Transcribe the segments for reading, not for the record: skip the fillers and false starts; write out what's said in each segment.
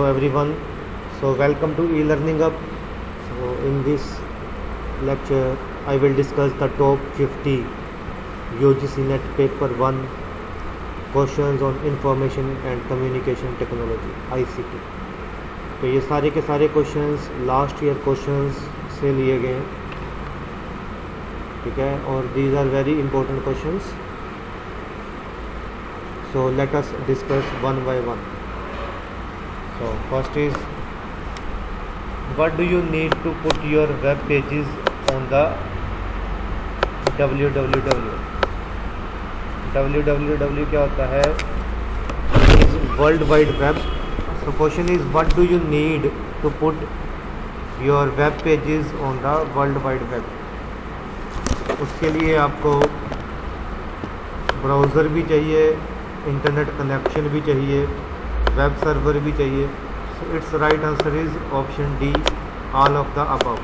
Hello everyone, so welcome to e-learning up. So in this lecture I will discuss the top 50 UGC net paper 1 questions on information and communication technology ICT. तो ये सारे के सारे questions last year questions से लिए गए हैं, ठीक है, और these are very important questions. So let us discuss one by one. So first is, what do you need to put your web pages on the www? www क्या होता है? Is World Wide Web. So question is, what do you need to put your web pages on the World Wide Web? उसके लिए आपको browser भी चाहिए, internet connection भी चाहिए, वेब सर्वर भी चाहिए. So it's right answer is option D, all of the above.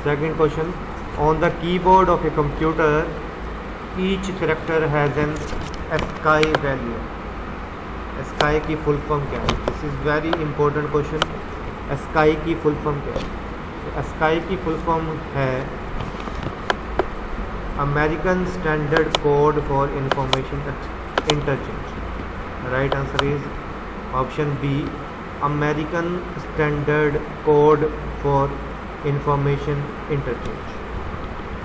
Second question, on the keyboard of a computer each character has an ASCII value. ASCII की full form क्या है? This is very important question. ASCII की full form क्या है? ASCII की full form है American standard code for information interchange. Right answer is option B, American standard code for information interchange.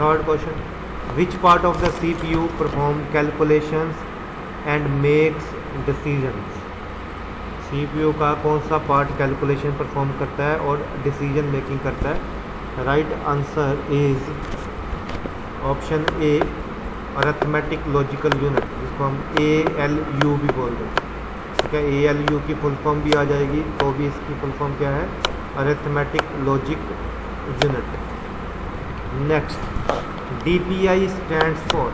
Third question, which part of the CPU perform calculations and makes decisions. CPU का कौन सा part calculation perform करता है और decision making करता है? Right answer is option A, arithmetic logical unit, जिसको हम ALU भी बोलते हैं. ठीक है, ALU की फुल फॉर्म भी आ जाएगी, तो भी इसकी फुल फॉर्म क्या है? Arithmetic logic unit. Next, DPI stands for.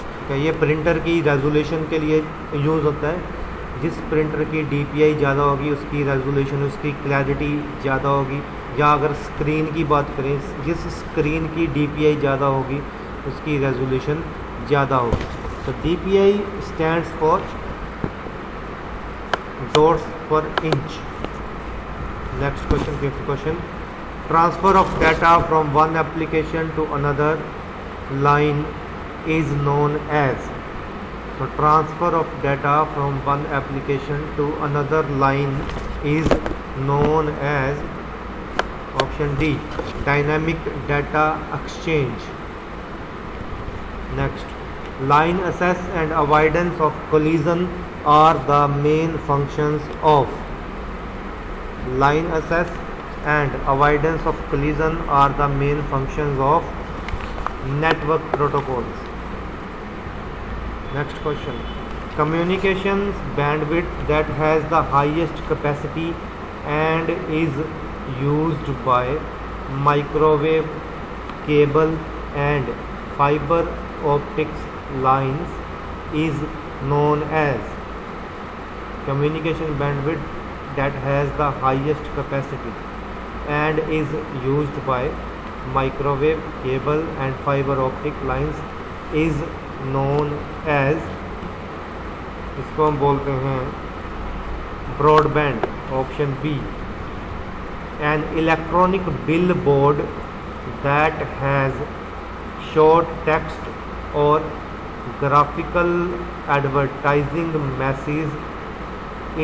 ठीक है, ये प्रिंटर की रेजोल्यूशन के लिए यूज़ होता है. जिस प्रिंटर की DPI ज़्यादा होगी उसकी रेजोल्यूशन, उसकी क्लैरिटी ज़्यादा होगी. या अगर स्क्रीन की बात करें, जिस स्क्रीन की DPI ज़्यादा होगी उसकी रेजोल्यूशन ज़्यादा होगी. तो DPI stands for dots per inch. Next question, fifth question, transfer of data from one application to another line is known as. So transfer of data from one application to another line is known as option D, dynamic data exchange. Next, line access and avoidance of collision are the main functions of. Line access and avoidance of collision are the main functions of network protocols. Next question, communications bandwidth that has the highest capacity and is used by microwave, cable and fiber optics lines is known as. Communication bandwidth that has the highest capacity and is used by microwave, cable and fiber optic lines is known as. इसको हम बोलते हैं broadband. Option B, an electronic billboard that has short text or graphical advertising message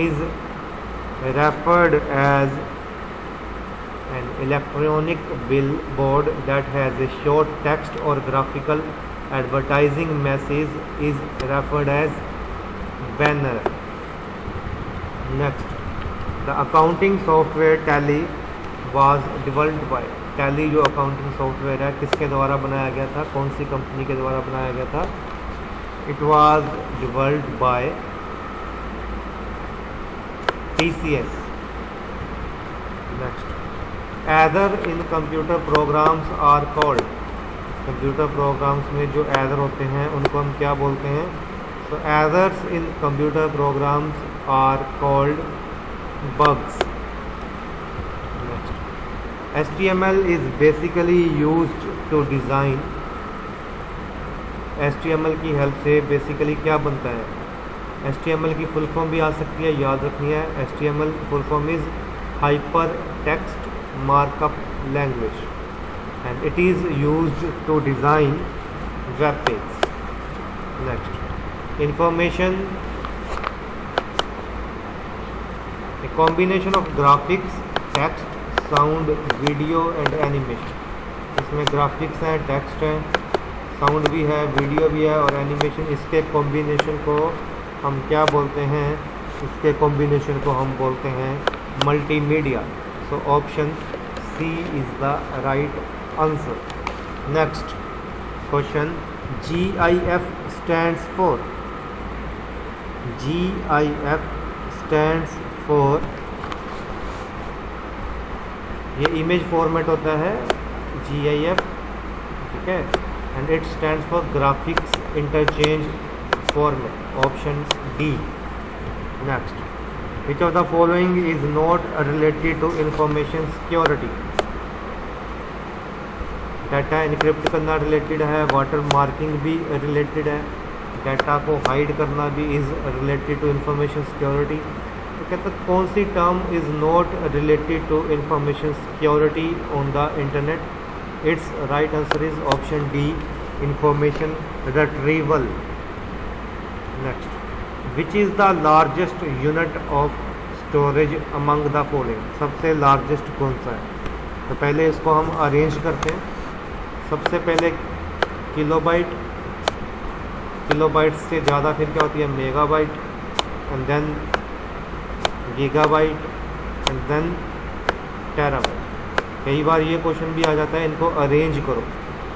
is referred as. An electronic billboard that has a short text or graphical advertising message is referred as banner. Next, the accounting software Tally was developed by. Tally जो accounting software है किसके द्वारा बनाया गया था? कौन सी company के द्वारा बनाया गया था? It was developed by TCS. Next, either in computer programs are called. Computer programs में जो एरर होते हैं उनको हम क्या बोलते हैं? तो errors in computer programs are called bugs. Next, HTML is basically used to design. HTML की हेल्प से बेसिकली क्या बनता है? HTML की फुल फॉर्म भी आ सकती है, याद रखनी है। HTML full form is hyper text markup language and it is used to design web pages. Next, information, a combination of graphics, text, sound, video and animation. इसमें ग्राफिक्स हैं, text है, sound भी है, वीडियो भी है और animation. इसके combination को हम क्या बोलते हैं? इसके कॉम्बिनेशन को हम बोलते हैं multimedia. So option C is the right answer. Next question, GIF stands for, GIF stands for, ये इमेज फॉर्मेट होता है GIF, ठीक है, and it stands for graphics interchange format, option D. Next, which of the following is not related to information security? Data encrypt करना related है, watermarking भी related है, data को हाइड करना भी is related to information security. तो कहते हैं कौन सी term is not related to information security on the internet? It's right answer is option D, information retrieval. Next, which is the largest unit of storage among the following? सबसे largest कौन सा है? तो पहले इसको हम अरेंज करते हैं। सबसे पहले किलोबाइट, किलोबाइट से ज़्यादा फिर क्या होती है? Megabyte, and then gigabyte, and then terabyte. कई बार ये क्वेश्चन भी आ जाता है, इनको अरेंज करो,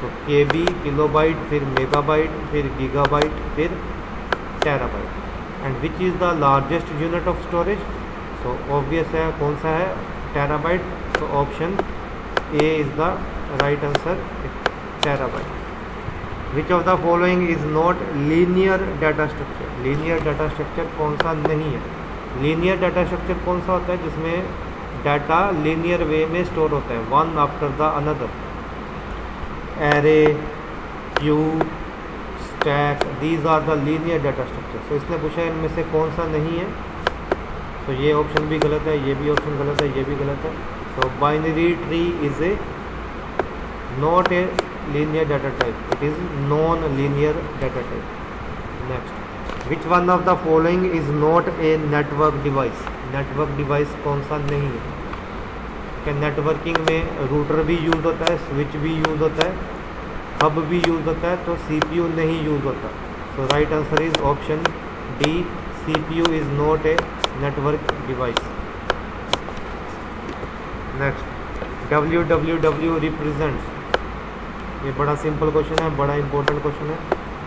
तो केबी, किलोबाइट, फिर मेगाबाइट, फिर गीगाबाइट, फिर terabyte. And which is the largest unit of storage? So obvious है, कौन सा है? टेराबाइट। तो option A is the right answer, terabyte. Which of the following is not linear data structure? Linear data structure कौन सा नहीं है? Linear data structure कौन सा होता है? जिसमें डाटा लीनियर वे में स्टोर होता है, one after the another. Array, queue, stack, these are the linear data structure. तो इसने पूछा इनमें से कौन सा नहीं है, तो ये ऑप्शन भी गलत है, ये भी ऑप्शन गलत है, ये भी गलत है। तो binary tree is a not a linear data type, it is non-linear data type. Next, which one of the following is not a network device? network device कौन सा नहीं है? क्या नेटवर्किंग में रूटर भी यूज़ होता है, स्विच भी यूज़ होता है, हब भी यूज़ होता है, तो CPU नहीं यूज़ होता। So right answer is option D, CPU is not a network device. Next, www represents, ये बड़ा सिंपल क्वेश्चन है, बड़ा इंपॉर्टेंट क्वेश्चन है।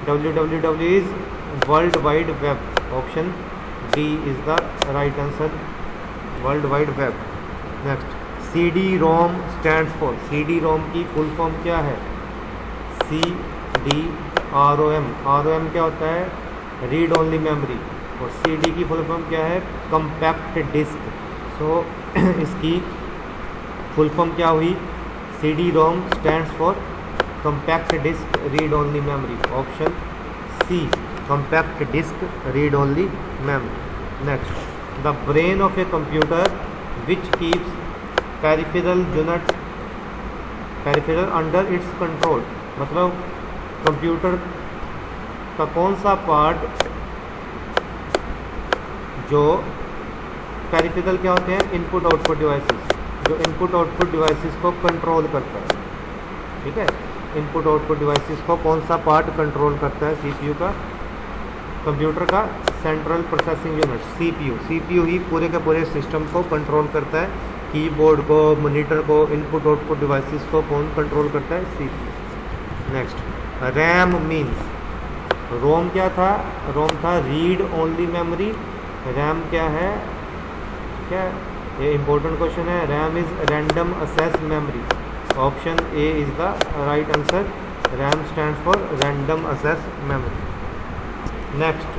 www is world wide web, option D is the right answer, world wide web. Next, CD-ROM stands for, CD-ROM की full form क्या है? CD-ROM, ROM क्या होता है? रीड ओनली मेमोरी, और CD की फुल फॉर्म क्या है? Compact disc. सो इसकी फुल फॉर्म क्या हुई? CD-ROM stands for compact disk read only memory, option C, compact disk read only memory. Next, the brain of a computer which keeps peripheral unit, peripheral under its control, मतलब computer का कौन सा part जो peripheral क्या होते हैं? Input output devices, जो input output devices को कंट्रोल करता है, ठीक है। इनपुट आउटपुट डिवाइसेस को कौन सा पार्ट कंट्रोल करता है? CPU का, कंप्यूटर का central processing unit CPU। CPU ही पूरे के पूरे सिस्टम को कंट्रोल करता है, कीबोर्ड को, मॉनिटर को, इनपुट आउटपुट डिवाइसेस को कौन कंट्रोल करता है? CPU। नेक्स्ट, रैम मीन्स, रोम क्या था? रोम था रीड ओनली मेमोरी, रैम क्या है? क्या ये इंपॉर्टेंट क्वेश्चन है। RAM is random access memory, option A is the right answer, RAM stands for random access memory. Next,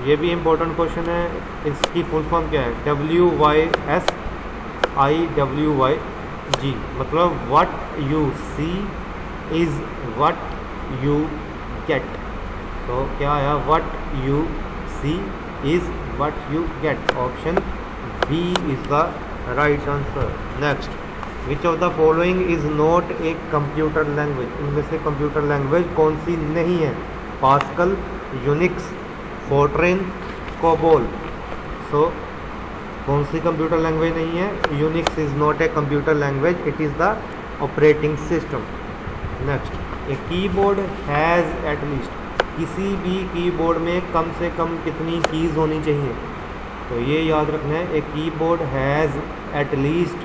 ये भी इंपॉर्टेंट क्वेश्चन है, इसकी फुल फॉर्म क्या है? WYSIWYG, मतलब what you see is what you get. तो क्या आया? What you C is what you get. Option B is the right answer. Next, which of the following is not a computer language? इनमें से computer language कौन सी नहीं है? Pascal, Unix, Fortran, COBOL. So कौन सी कंप्यूटर लैंग्वेज नहीं है? Unix is not a computer language, it is the operating system. Next, a keyboard has at least. किसी भी कीबोर्ड में कम से कम कितनी कीज़ होनी चाहिए? तो ये याद रखना है, a keyboard has at least.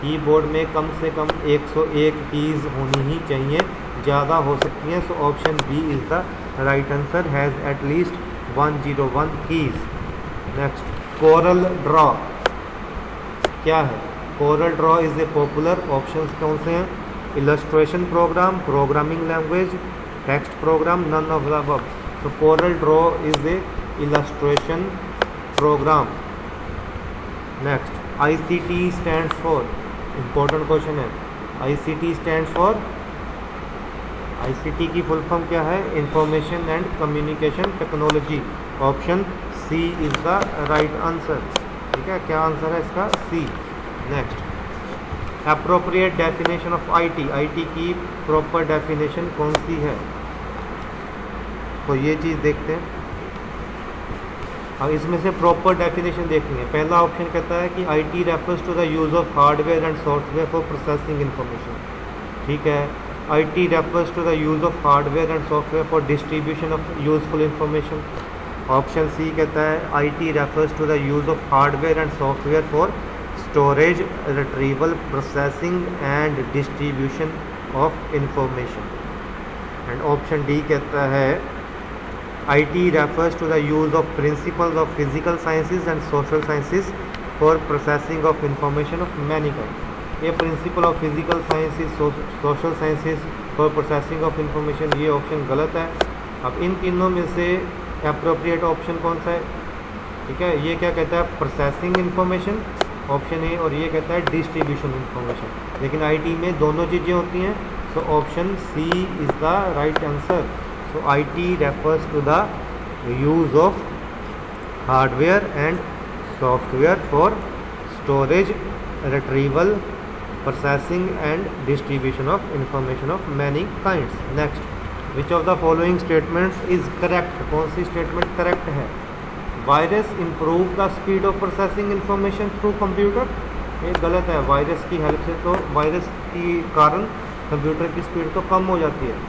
Keyboard में कम से कम 101 कीज़ होनी ही चाहिए, ज़्यादा हो सकती हैं. So option B is the right answer, has at least 101 keys. Next, Corel Draw क्या है? Corel Draw is a popular. Options कौन से हैं? Illustration program, programming language, text program, none of the above. तो Corel Draw is a illustration program. Next, ICT stands for. Important question है. ICT stands for, ICT की full form क्या है? Information and communication technology. Option C is the right answer. ठीक है, क्या answer है इसका? C. Next, appropriate definition of IT. IT की प्रॉपर डेफिनेशन कौन सी है? तो ये चीज़ देखते हैं. अब इसमें से प्रॉपर डेफिनेशन देखनी है. पहला ऑप्शन कहता है कि IT refers to the use of hardware and software for processing information. ठीक है, IT refers to the use of hardware and software for distribution of useful information. Option C कहता है IT refers to the use of hardware and software for storage, retrieval, processing and distribution of information. And option D कहता है IT refers to the use of principles of physical sciences and social sciences for processing of information of many kinds. ये principle of physical sciences, social sciences for processing of information, ये option गलत है. अब इन तीनों में से appropriate option कौन सा है? ठीक है, ये क्या कहता है? प्रोसेसिंग इन्फॉर्मेशन, ऑप्शन ए, और ये कहता है डिस्ट्रीब्यूशन इन्फॉर्मेशन. लेकिन IT में दोनों चीज़ें होती हैं. So option C is the right answer. So IT refers to the use of hardware and software for storage, retrieval, processing and distribution of information of many kinds. Next, which of the following statements is correct? कौन सी statement correct है? Virus improve the speed of processing information through computer. ये गलत है. Virus की help से तो virus के कारण कंप्यूटर की स्पीड तो कम हो जाती है.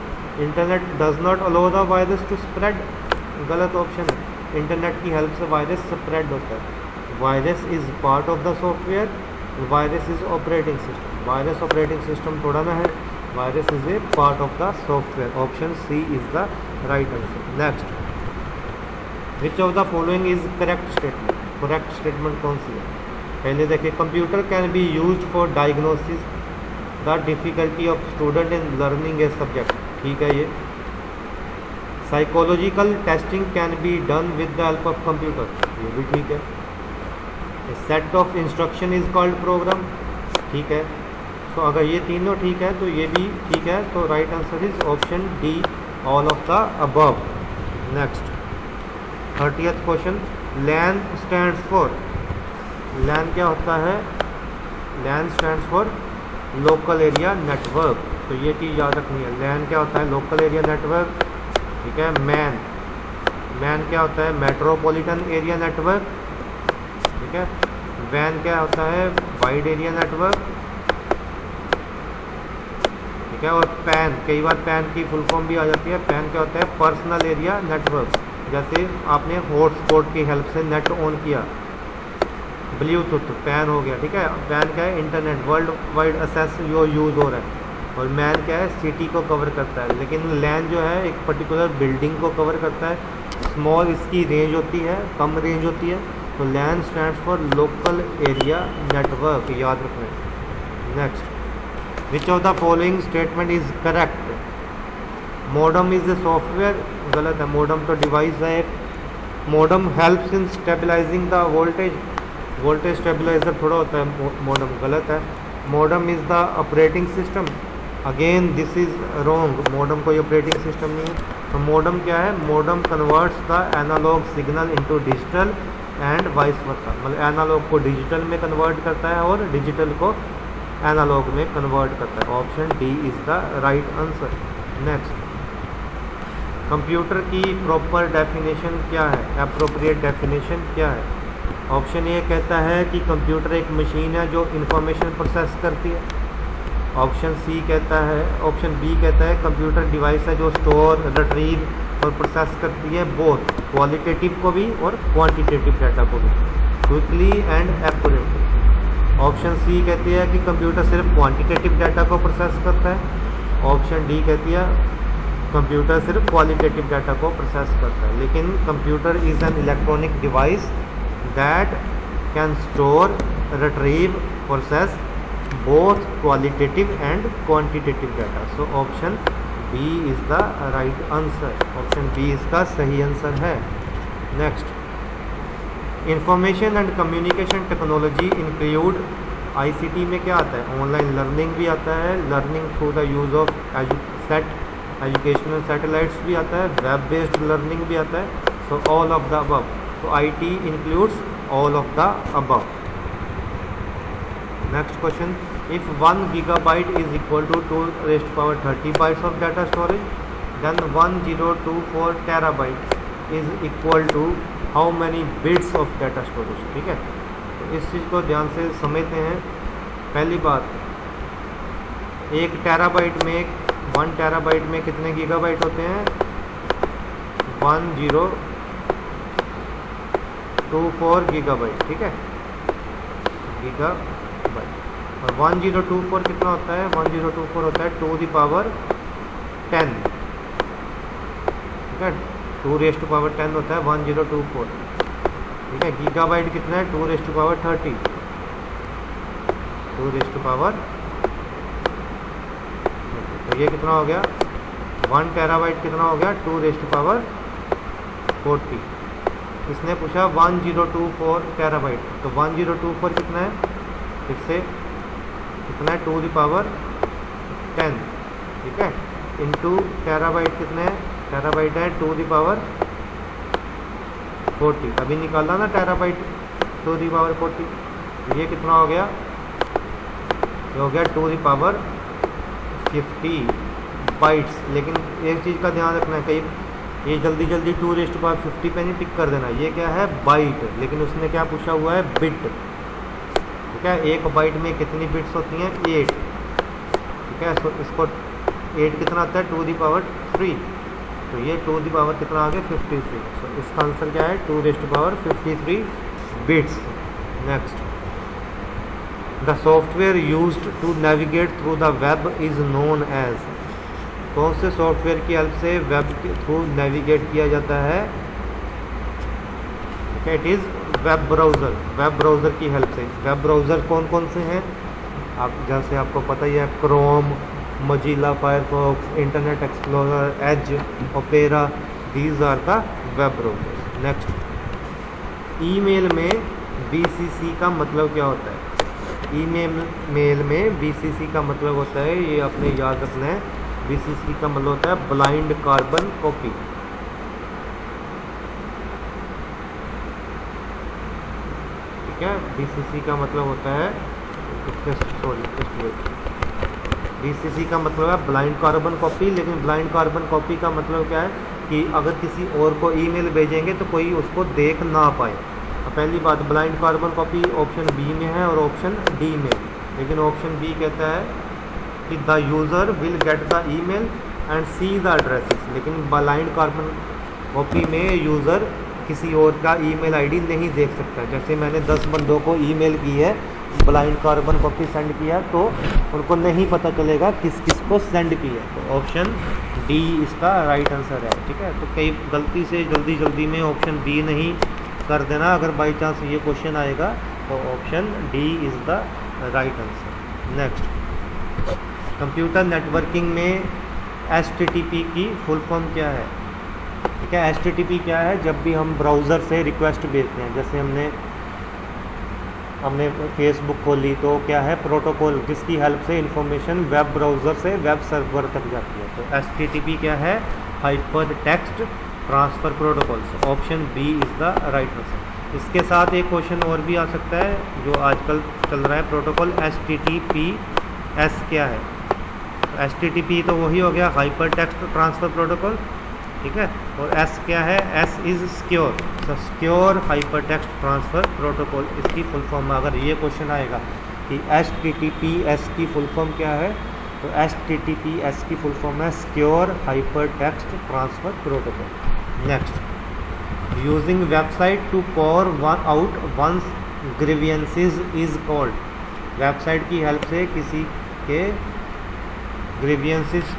Internet does not allow the virus to spread. गलत ऑप्शन है. इंटरनेट की हेल्प से वायरस स्प्रेड होता है. Virus is part of the software, virus is operating system. Virus operating system थोड़ा ना है, virus is a part of the software. Option C is the right answer. Next, which of the following is correct statement. Correct statement कौन सी है? पहले देखिए, computer can be used for diagnosis the difficulty of student in learning a subject. ठीक है. ये psychological testing can be done with the help of computer. ये भी ठीक है. Set of instruction is called programme. ठीक है. सो अगर ये तीनों ठीक है तो ये भी ठीक है. तो right answer is option D, all of the above. Next, 30th question. LAN stands for. LAN क्या होता है? LAN stands for local area network. तो ये चीज़ याद रखनी है. लैन क्या होता है? Local area network. ठीक है. मैन, मैन क्या होता है? Metropolitan area network. ठीक है. वैन क्या होता है? Wide area network. ठीक है. और पैन, कई बार पैन की फुल फॉर्म भी आ जाती है. पैन क्या होता है? Personal area network. जैसे आपने हॉटस्पॉट की हेल्प से नेट ऑन किया, ब्लूटूथ, पैन हो गया. ठीक है. पैन क्या है? इंटरनेट, वर्ल्ड वाइड एक्सेस जो यूज़ हो रहा है. और मैन क्या है? सिटी को कवर करता है. लेकिन लैन जो है एक पर्टिकुलर बिल्डिंग को कवर करता है. स्मॉल इसकी रेंज होती है, कम रेंज होती है. तो LAN stands for local area network, याद रखना है. Next, which of the following statement is correct? Modem is a software. गलत है. मॉडम तो डिवाइस है. Modem helps in stabilising the voltage. Voltage stabiliser थोड़ा होता है मॉडम. गलत है. Modem is the operating system. Again this is wrong, modem कोई ऑपरेटिंग सिस्टम नहीं है। तो मॉडम क्या है, modem converts the analog signal into digital and vice versa, मतलब एनालॉग को डिजिटल में कन्वर्ट करता है और डिजिटल को एनालॉग में कन्वर्ट करता है। Option D is the right answer. Next, computer की प्रॉपर डेफिनेशन क्या है, एप्रोप्रिएट डेफिनेशन क्या है? ऑप्शन ए कहता है कि कंप्यूटर एक मशीन है जो इंफॉर्मेशन प्रोसेस करती है। ऑप्शन सी कहता है, ऑप्शन बी कहता है कंप्यूटर डिवाइस है जो स्टोर, रिट्रीव और प्रोसेस करती है बोथ क्वालिटेटिव को भी और क्वांटिटेटिव डाटा को भी, quickly and accurately. Option C कहती है कि कंप्यूटर सिर्फ क्वांटिटेटिव डाटा को प्रोसेस करता है। ऑप्शन डी कहती है कंप्यूटर सिर्फ क्वालिटेटिव डाटा को प्रोसेस करता है। लेकिन computer is an electronic device that can store, retrieve, process both qualitative and quantitative data. So option B is the right answer. Option B इसका सही आंसर है। Next, information and communication technology include ICT में क्या आता है? Online learning भी आता है, learning through the use of educational satellites भी आता है, वेब बेस्ड लर्निंग भी आता है। So all of the above. तो IT includes all of the above. Next question, if 1 gigabyte is equal to 2 raised to power 30 bytes of data storage, then 1024 terabyte is equal to how many bits of data storage? ठीक है, तो इस चीज़ को ध्यान से समझते हैं। पहली बात, 1 टेराबाइट में 1 टेराबाइट में कितने गीगाबाइट होते हैं? 1024 गीगाबाइट, ठीक है, गीगाबाइट। और 1024 कितना होता है? 1024 होता है 2 द पावर 10, ठीक है, 2 रेज़ टू पावर 10 होता है 1024, ठीक है। गीगाबाइट कितना है? 2 raise to power 30, 2 raise to power, तो ये कितना हो गया? 1 टेराबाइट कितना हो गया? 2 रेज़ टू पावर 40। इसने पूछा 1024 टेराबाइट, तो 1024 कितना है? फिर से कितना है? 2 द पावर 10, ठीक है, इंटू टेराबाइट कितने हैं? टेराबाइट है 2 द पावर 40। अभी निकाला ना टेराबाइट 2 द पावर 40, तो ये कितना हो गया? ये हो गया 2 द पावर 50 बाइट्स। लेकिन एक चीज़ का ध्यान रखना है, कहीं ये जल्दी जल्दी 2 रेज़ टू पावर 50 पे नहीं टिक कर देना। ये क्या है? बाइट। लेकिन उसने क्या पूछा हुआ है? बिट, ठीक है। एक बाइट में कितनी बिट्स होती हैं? 8, ठीक है। सो इसको 8 कितना आता है? 2 द पावर 3, तो ये 2 द पावर कितना आ गया? 53। सो इसका आंसर क्या है? 2 raise to power 53 bits. Next, the software used to navigate through the web is known as. कौन से सॉफ्टवेयर की हेल्प से वेब के थ्रू नेविगेट किया जाता है? It is web browser. Web browser की हेल्प से। वेब ब्राउज़र कौन कौन से हैं? आप जैसे आपको पता ही है, Chrome, Mozilla Firefox, Internet Explorer, Edge, Opera, these are the web browsers. Next, email में BCC का मतलब क्या होता है? ईमेल में BCC का मतलब होता है, ये आपने याद रखना है, BCC का मतलब होता है ब्लाइंड कार्बन कॉपी। क्या BCC का मतलब होता है? BCC का मतलब है ब्लाइंड कार्बन कॉपी। लेकिन ब्लाइंड कार्बन कॉपी का मतलब क्या है कि अगर किसी और को ईमेल भेजेंगे तो कोई उसको देख ना पाए। तो पहली बात, blind carbon copy option B में है और ऑप्शन डी में। लेकिन ऑप्शन बी कहता है कि the user will get the email and see the addresses. लेकिन ब्लाइंड कार्बन कॉपी में यूज़र किसी और का ईमेल आईडी नहीं देख सकता। जैसे मैंने 10 बंदों को ईमेल की है, ब्लाइंड कार्बन कॉपी सेंड किया, तो उनको नहीं पता चलेगा किस किस को सेंड किया। तो ऑप्शन डी इसका राइट आंसर है, ठीक है। तो कई गलती से जल्दी में ऑप्शन बी नहीं कर देना। अगर बाई चांस ये क्वेश्चन आएगा तो option D is the right answer. Next, computer networking में HTTP की फुल फॉर्म क्या है? ठीक है, HTTP क्या है? जब भी हम ब्राउज़र से रिक्वेस्ट भेजते हैं, जैसे हमने हमने फेसबुक खोली तो क्या है, प्रोटोकॉल जिसकी हेल्प से इंफॉर्मेशन वेब ब्राउज़र से वेब सर्वर तक जाती है। तो HTTP क्या है, hyper text transfer protocol. Option B is the right answer. इसके साथ एक क्वेश्चन और भी आ सकता है जो आजकल चल रहा है, प्रोटोकॉल HTTPS क्या है। तो HTTP तो वही हो गया, हाइपर टेक्स्ट ट्रांसफ़र प्रोटोकॉल, ठीक है। और S क्या है, S is secure, secure hyper text transfer protocol इसकी फुल फॉर्म। अगर ये क्वेश्चन आएगा कि HTTPS की फुल फॉर्म क्या है, तो HTTPS की फुल फॉर्म है secure hyper text transfer protocol. Next, using website to pour out one's grievances is called. Website की हेल्प से किसी के ग्रीवियंसेस,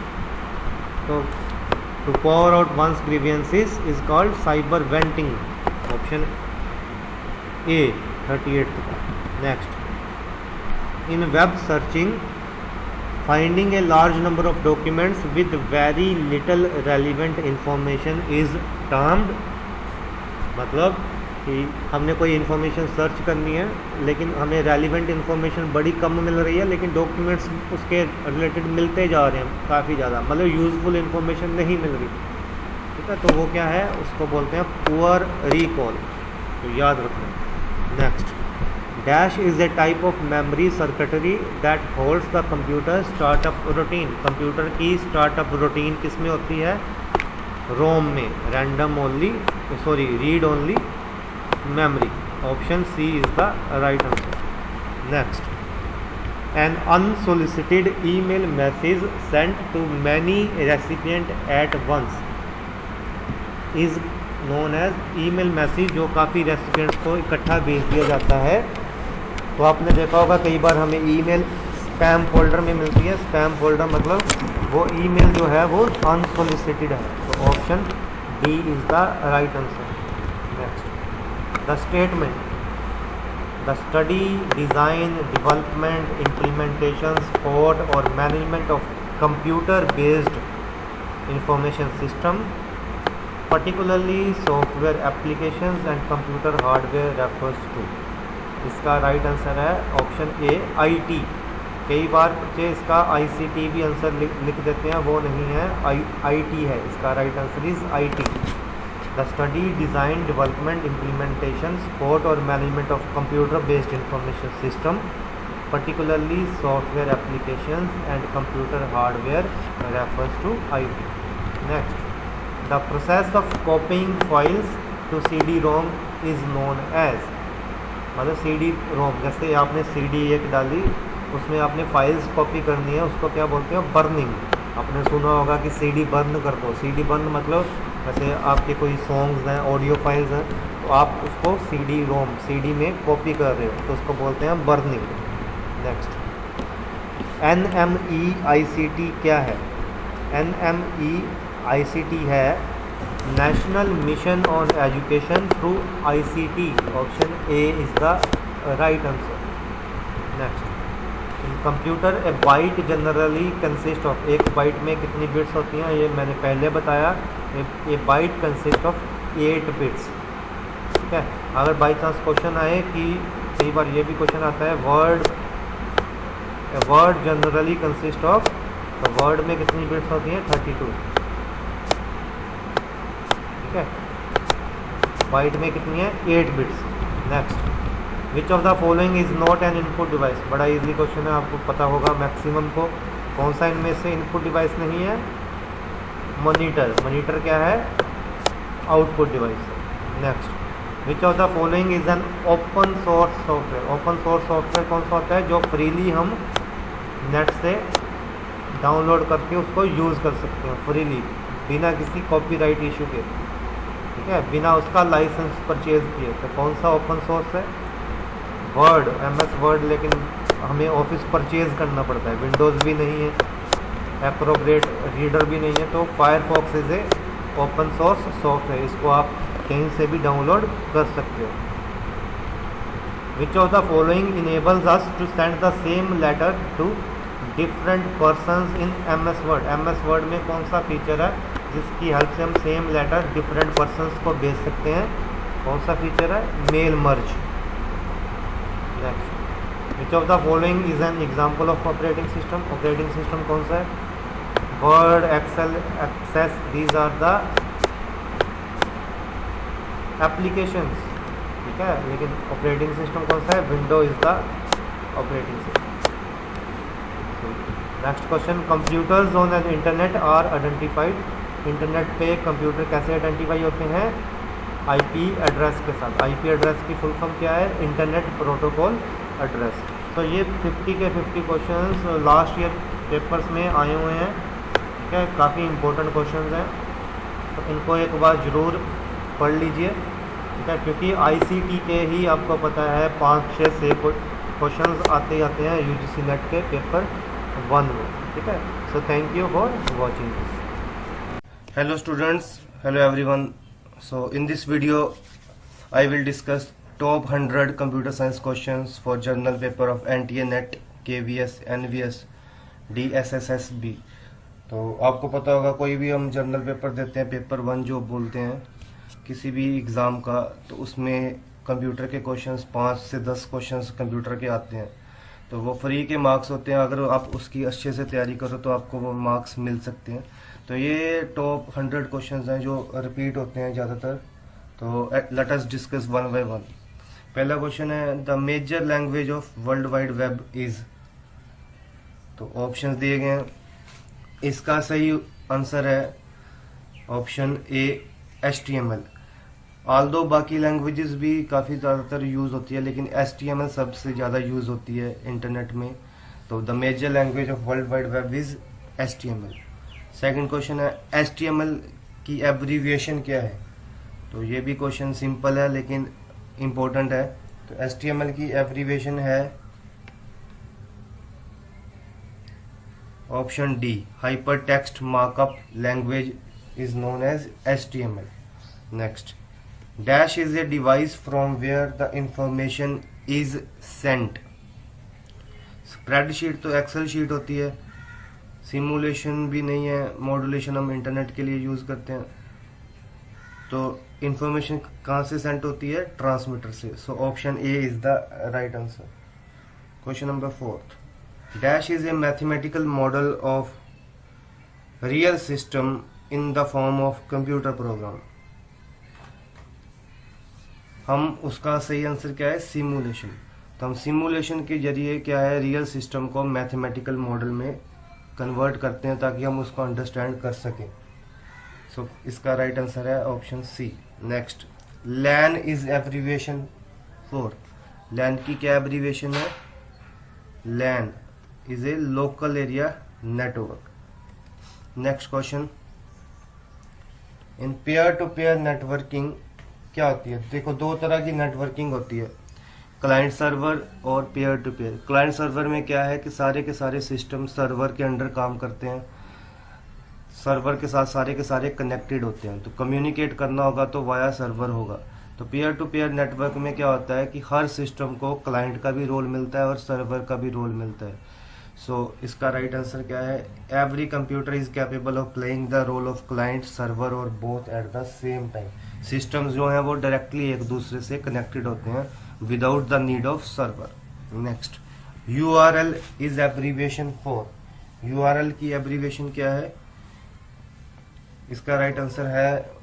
तो to pour out one's grievances is called cyber venting. Option A 38th का। Next, in web searching, finding a large number of documents with very little relevant information is termed, मतलब कि हमने कोई information search करनी है लेकिन हमें relevant information बड़ी कम मिल रही है, लेकिन डॉक्यूमेंट्स उसके रिलेटेड मिलते जा रहे हैं काफ़ी ज़्यादा, मतलब यूज़फुल इन्फॉर्मेशन नहीं मिल रही, ठीक है। तो वो क्या है, उसको बोलते हैं पुअर रिकॉल, तो याद रखना। Next, dash is a type of memory circuitry that holds the computer startup routine. Computer की स्टार्टअप रूटीन किस में होती है, रोम में, random only, sorry read only memory. Option C is the right answer. Next, an unsolicited email message sent to many recipients at once is known as email message। जो काफ़ी recipients को इकट्ठा भेज दिया जाता है। तो आपने देखा होगा कई बार हमें ईमेल स्पैम फोल्डर में मिलती है। स्पैम फोल्डर मतलब वो ईमेल जो है वो अनसोलिसिटेड है। तो option D is the right answer. Next, the statement, the study, design, development, implementation, support or management of computer based information system, particularly software applications and computer hardware refers to। इसका right answer है option A IT। कई बार बच्चे इसका ICT भी answer लिख देते हैं, वो नहीं है, IT है इसका right answer is IT। The study, design, development, implementation, support or management of computer-based information system, particularly software applications and computer hardware refers to IT. Next, the process of copying files to CD-ROM is known as, मतलब CD-ROM, जैसे आपने CD एक डाली उसमें आपने files copy करनी है, उसको क्या बोलते हैं, बर्निंग। आपने सुना होगा कि CD बर्न कर दो। CD बर्न मतलब जैसे आपके कोई सॉन्ग्स हैं, ऑडियो फाइल्स हैं, तो आप उसको CD-ROM, CD में कॉपी कर रहे हो तो उसको बोलते हैं बर्निंग। नेक्स्ट, NMEICT क्या है, NMEICT है national mission on education through ICT। Option A is the right answer. Next, in computer A bite generally consist of, एक बाइट में कितनी बिट्स होती हैं ये मैंने पहले बताया। ए बाइट कंसिस्ट ऑफ 8 बिट्स, ठीक है। अगर बाई चांस क्वेश्चन आए कि कई बार ये भी क्वेश्चन आता है वर्ड जनरली कंसिस्ट ऑफ, तो वर्ड में कितनी बिट्स होती हैं, 32, ठीक है। बाइट में कितनी है, 8 bits. Next, which of the following is not an input device. बड़ा इजी क्वेश्चन है, आपको पता होगा मैक्सिमम को। कौन सा इनमें से इनपुट डिवाइस नहीं है, मॉनिटर। मॉनिटर क्या है, output device. Next, which of the following is an open source software. Open source software कौन सा होता है, जो फ्रीली हम नेट से डाउनलोड करके उसको यूज़ कर सकते हैं फ्रीली, बिना किसी कॉपीराइट इशू के, ठीक है, बिना उसका लाइसेंस परचेज किए। तो कौन सा ओपन सोर्स है, वर्ड, MS वर्ड, लेकिन हमें ऑफिस परचेज करना पड़ता है। विंडोज़ भी नहीं है, एप्रोप्रिएट रीडर भी नहीं है। तो Firefox is a open source software, इसको आप कहीं से भी डाउनलोड कर सकते हो। Which of the following enables us to send the same letter to different persons in MS word. MS word में कौन सा फीचर है जिसकी हेल्प से हम सेम लेटर डिफरेंट पर्सनस को भेज सकते हैं, कौन सा फीचर है, mail merge. Next, which of the following is an example of operating system? Operating system कौन सा है? Word, Excel, Access, these are the applications, ठीक है, लेकिन ऑपरेटिंग सिस्टम कौन सा है? Window is the operating system. Next question, computers on an internet are identified. Internet पे कंप्यूटर कैसे आइडेंटिफाई होते हैं? आईपी एड्रेस के साथ। आईपी एड्रेस की फुल फॉर्म क्या है? Internet protocol address. तो ये 50 के 50 क्वेश्चंस लास्ट ईयर पेपर्स में आए हुए हैं, ठीक है, काफ़ी इंपॉर्टेंट क्वेश्चंस हैं, तो इनको एक बार ज़रूर पढ़ लीजिए, ठीक है, क्योंकि आईसीटी के ही आपको पता है 5-6 से क्वेश्चंस आते हैं यूजीसी नेट के पेपर 1 में, ठीक है। सो thank you for watching this. Hello students, hello everyone. So in this video I will discuss top 100 computer science questions for journal paper of NTA NET, KVS, NVS, DSSSB। तो आपको पता होगा कोई भी हम जर्नल पेपर देते हैं, paper 1 जो बोलते हैं किसी भी एग्ज़ाम का, तो उसमें कंप्यूटर के क्वेश्चंस 5 से 10 क्वेश्चंस कंप्यूटर के आते हैं, तो वो फ्री के मार्क्स होते हैं। अगर आप उसकी अच्छे से तैयारी करो तो आपको वो मार्क्स मिल सकते हैं। तो ये टॉप 100 क्वेश्चंस हैं जो रिपीट होते हैं ज़्यादातर। तो let us discuss one by one. पहला क्वेश्चन है, the major language of world wide web is. तो ऑप्शंस दिए गए हैं, इसका सही आंसर है ऑप्शन ए HTML। आल्दो बाकी लैंग्वेजेस भी काफ़ी ज़्यादातर यूज़ होती है, लेकिन HTML सबसे ज़्यादा यूज़ होती है इंटरनेट में। तो the major language of world wide web is HTML। Second question है, HTML की एब्रीविएशन क्या है? तो ये भी क्वेश्चन सिंपल है लेकिन इम्पोर्टेंट है। तो HTML की एब्रीविएशन है option D, hyper text markup language is known as HTML। Next, dash is a device from where the information is sent. Spreadsheet तो एक्सेल शीट होती है, सिमुलेशन भी नहीं है, मॉड्यूलेशन हम इंटरनेट के लिए यूज करते हैं। तो इंफॉर्मेशन कहाँ से सेंड होती है? ट्रांसमीटर से। So option A is the right answer. Question number 4, dash is A mathematical model of real system in the form of computer program. हम उसका सही आंसर क्या है? सिमुलेशन। तो हम सिमुलेशन के जरिए क्या है, रियल सिस्टम को मैथमेटिकल मॉडल में कन्वर्ट करते हैं ताकि हम उसको अंडरस्टैंड कर सकें। सो इसका राइट आंसर है option C. Next, LAN is abbreviation for. LAN की क्या एब्रीविएशन है? LAN is a local area network. Next question, in peer to peer networking क्या होती है? देखो, दो तरह की नेटवर्किंग होती है, क्लाइंट सर्वर और peer to peer. Client server में क्या है कि सारे के सारे सिस्टम सर्वर के अंडर काम करते हैं, सर्वर के साथ सारे के सारे कनेक्टेड होते हैं, तो कम्युनिकेट करना होगा तो वाया सर्वर होगा। तो पेयर टू पेयर नेटवर्क में क्या होता है कि हर सिस्टम को क्लाइंट का भी रोल मिलता है और सर्वर का भी रोल मिलता है। सो इसका राइट आंसर क्या है? Every computer is capable of playing the role of client server और both at the same time. Systems जो हैं वो डायरेक्टली एक दूसरे से कनेक्टेड होते हैं without the need of server. Next, URL is abbreviation for. URL की एब्रीविएशन क्या है? इसका राइट आंसर है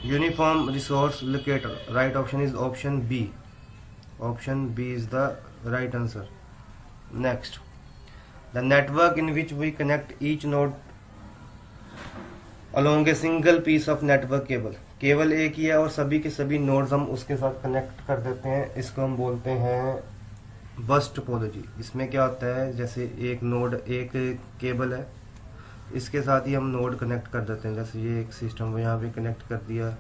uniform resource locator. Right option is option B. Option B is the right answer. Next, the network in which we connect each node along a single piece of network cable। केवल एक ही है और सभी के सभी nodes हम उसके साथ कनेक्ट कर देते हैं, इसको हम बोलते हैं बस टोपोलॉजी। इसमें क्या होता है, जैसे एक नोड, एक केबल है, इसके साथ ही हम नोड कनेक्ट कर देते हैं। जैसे ये एक सिस्टम यहाँ पे कनेक्ट कर दिया,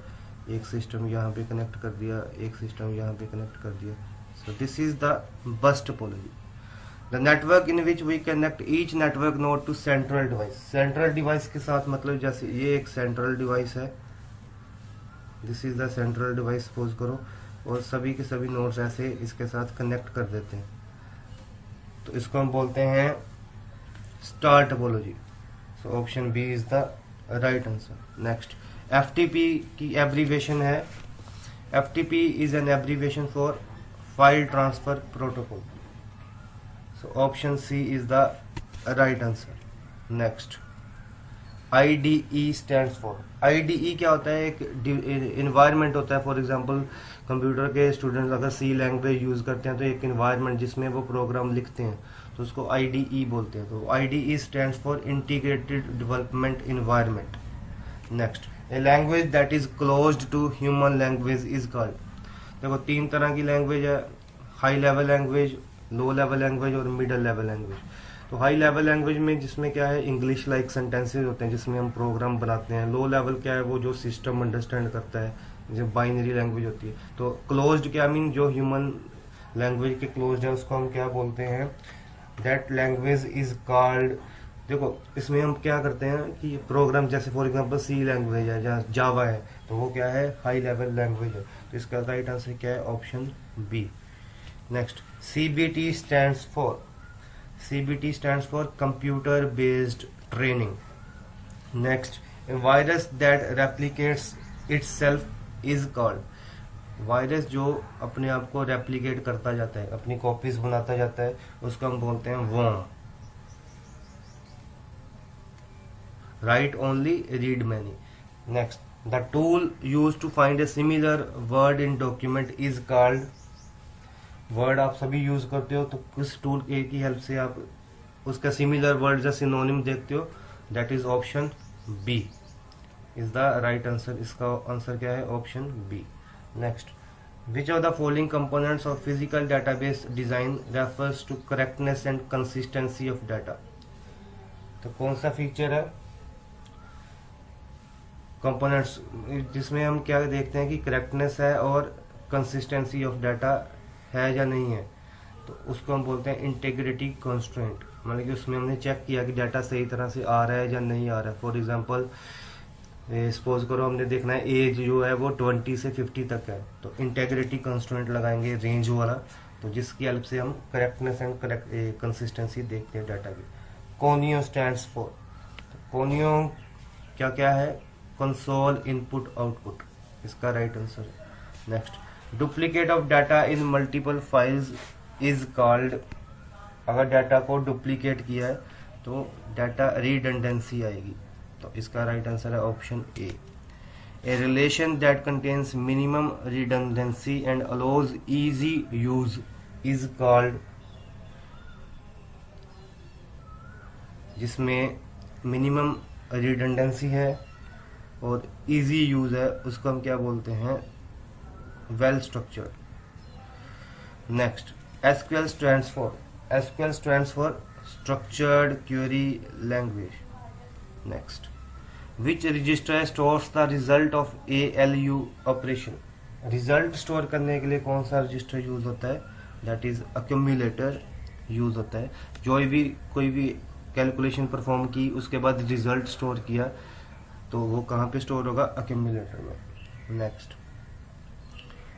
एक सिस्टम यहाँ पे कनेक्ट कर दिया, एक सिस्टम यहाँ पे कनेक्ट कर दिया। So this is the bus topology. The network in which we connect each network node to central device। central device के साथ मतलब जैसे ये एक central device है, this is the central device suppose करो, और सभी के सभी nodes ऐसे इसके साथ connect कर देते हैं, तो इसको हम बोलते हैं star topology। So option B is the right answer. Next, FTP की abbreviation है FTP is an abbreviation for file transfer protocol. So option C is the right answer. Next, IDE stands for, IDE क्या होता है? एक environment होता है. For example computer के students अगर सी लैंग्वेज यूज करते हैं तो एक इन्वायरमेंट जिसमें वो प्रोग्राम लिखते हैं तो उसको IDE बोलते हैं. तो IDE stands for integrated development environment. Next, a language that is closed to human language is called. देखो तीन तरह की लैंग्वेज है, high level language, low level language और मिडिल लेवल लैंग्वेज. तो हाई लेवल लैंग्वेज में जिसमें क्या है, इंग्लिश लाइक सेंटेंसेज होते हैं जिसमें हम प्रोग्राम बनाते हैं. लो लेवल क्या है, वो जो सिस्टम अंडरस्टैंड करता है, जो बाइनरी लैंग्वेज होती है. तो क्लोज्ड क्या मीन, जो ह्यूमन लैंग्वेज के क्लोज्ड है उसको हम क्या बोलते हैं, दैट लैंग्वेज इज कॉल्ड. देखो इसमें हम क्या करते हैं कि प्रोग्राम, जैसे फॉर एग्जांपल सी लैंग्वेज है या जावा है, तो वो क्या है, हाई लेवल लैंग्वेज है. तो इसका राइट आंसर क्या है, option B. Next, CBT stands for, CBT stands for computer based training. Next, a virus that replicates itself is called. Virus जो अपने आप को रेप्लिकेट करता जाता है, अपनी कॉपीज बनाता जाता है, उसको हम बोलते हैं worm. Write only, read many. Next, the tool use to find a similar word in document is called. Word आप सभी यूज करते हो, तो किस टूल की हेल्प से आप उसका सिमिलर वर्ड या सिनोनिम देखते हो, that is option B is the right answer. इसका आंसर क्या है, option B. Next, which of the following components of physical database design refers to correctness and consistency of data. तो कौन सा feature है कंपोनेंट्स जिसमें हम क्या देखते हैं कि करेक्टनेस है और कंसिस्टेंसी ऑफ डाटा है या नहीं है, तो उसको हम बोलते हैं इंटेग्रिटी कंस्ट्रेंट. मतलब कि उसमें हमने चेक किया कि डाटा सही तरह से आ रहा है या नहीं आ रहा है. फॉर एग्जांपल सपोज करो हमने देखना है एज जो है वो 20 से 50 तक है, तो इंटेग्रिटी कंस्ट्रेंट लगाएंगे रेंज वाला, तो जिसकी हेल्प से हम करेक्टनेस एंड कंसिस्टेंसी देखते हैं डाटा की. कोनियो स्टैंड्स फॉर, कोनियो क्या क्या है, कंसोल इनपुट आउटपुट. इसका राइट आंसर है. Next, duplicate of data in multiple files is called. अगर डाटा को डुप्लीकेट किया है तो डाटा रिडंडेंसी आएगी, तो इसका राइट आंसर है option A. A relation that contains minimum redundancy and allows easy use is called. जिसमें मिनिमम रिडंडेंसी है और इजी यूज है, उसको हम क्या बोलते हैं, well structured. Next, SQL stands for, SQL stands for structured query language. Next, which register stores the result of ALU operation. Result store करने के लिए कौन सा रजिस्टर यूज होता है, दैट इज अक्यूमुलेटर यूज होता है. जो भी कोई भी कैलकुलेशन परफॉर्म की उसके बाद रिजल्ट स्टोर किया तो वो कहाँ पे स्टोर होगा, अक्यूमुलेटर में. Next,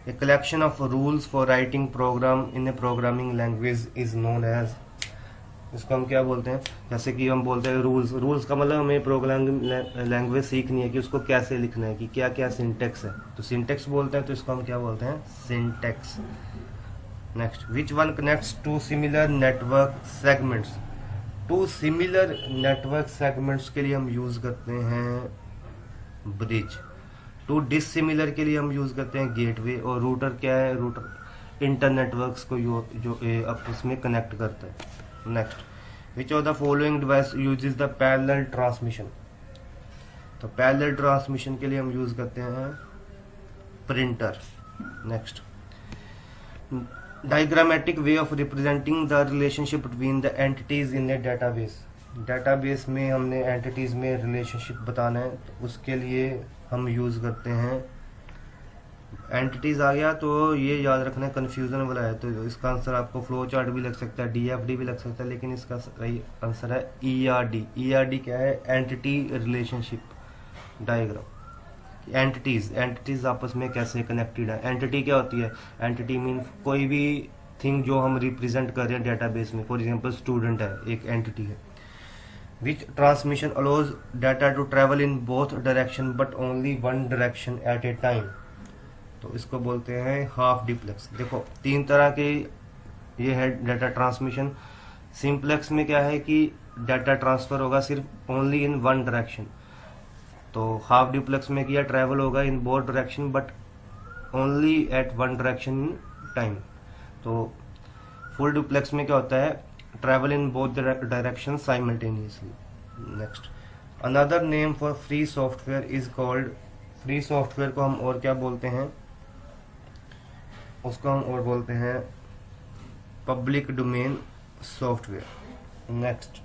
A collection of rules for writing program in a programming language is known as. इसको हम क्या बोलते हैं, जैसे कि हम बोलते हैं रूल्स. रूल्स का मतलब हमें प्रोग्रामिंग लैंग्वेज सीखनी है कि उसको कैसे लिखना है, कि क्या क्या सिंटेक्स है, तो सिंटेक्स बोलते हैं, तो इसको हम क्या बोलते हैं, syntax. Next, which one connects to similar network segments. To similar network segments के लिए हम यूज करते हैं ब्रिज. टू डिसिमिलर के लिए हम यूज करते हैं गेटवे. और रूटर क्या है, रूटर इंटरनेटवर्क्स को जो आपस में कनेक्ट करता है. Next, which of the following device uses the parallel transmission. तो पैरेलल ट्रांसमिशन के लिए हम यूज करते हैं printer. Next, diagrammatic way of representing the relationship between the entities in A database. Database में हमने एंटिटीज में रिलेशनशिप बताना है, तो उसके लिए हम यूज करते हैं एंटिटीज. आ गया तो ये याद रखना, कंफ्यूजन वाला है, तो इसका आंसर आपको फ्लो चार्ट भी लग सकता है, DFD भी लग सकता है, लेकिन इसका सही आंसर है ERD. ERD क्या है, एंटिटी रिलेशनशिप डायग्राम. एंटिटीज आपस में कैसे कनेक्टेड है. एंटिटी क्या होती है, एंटिटी मीन कोई भी थिंग जो हम रिप्रेजेंट कर रहे हैं डेटाबेस में. फॉर एग्जांपल स्टूडेंट है, एक एंटिटी है. Which transmission allows data to travel in both direction but only one direction at a time. तो इसको बोलते हैं हाफ डुप्लेक्स। देखो 3 तरह के ये है डाटा ट्रांसमिशन। सिंप्लेक्स में क्या है कि डाटा ट्रांसफर होगा सिर्फ ओनली इन वन डायरेक्शन। तो हाफ डुप्लेक्स में किया ट्रैवल होगा in both direction but only at one direction in time. तो फुल डुप्लेक्स में क्या होता है, travel in both direction simultaneously. Next, another name for free software is called, free software को हम और क्या बोलते हैं, उसको हम और बोलते हैं public domain software. Next,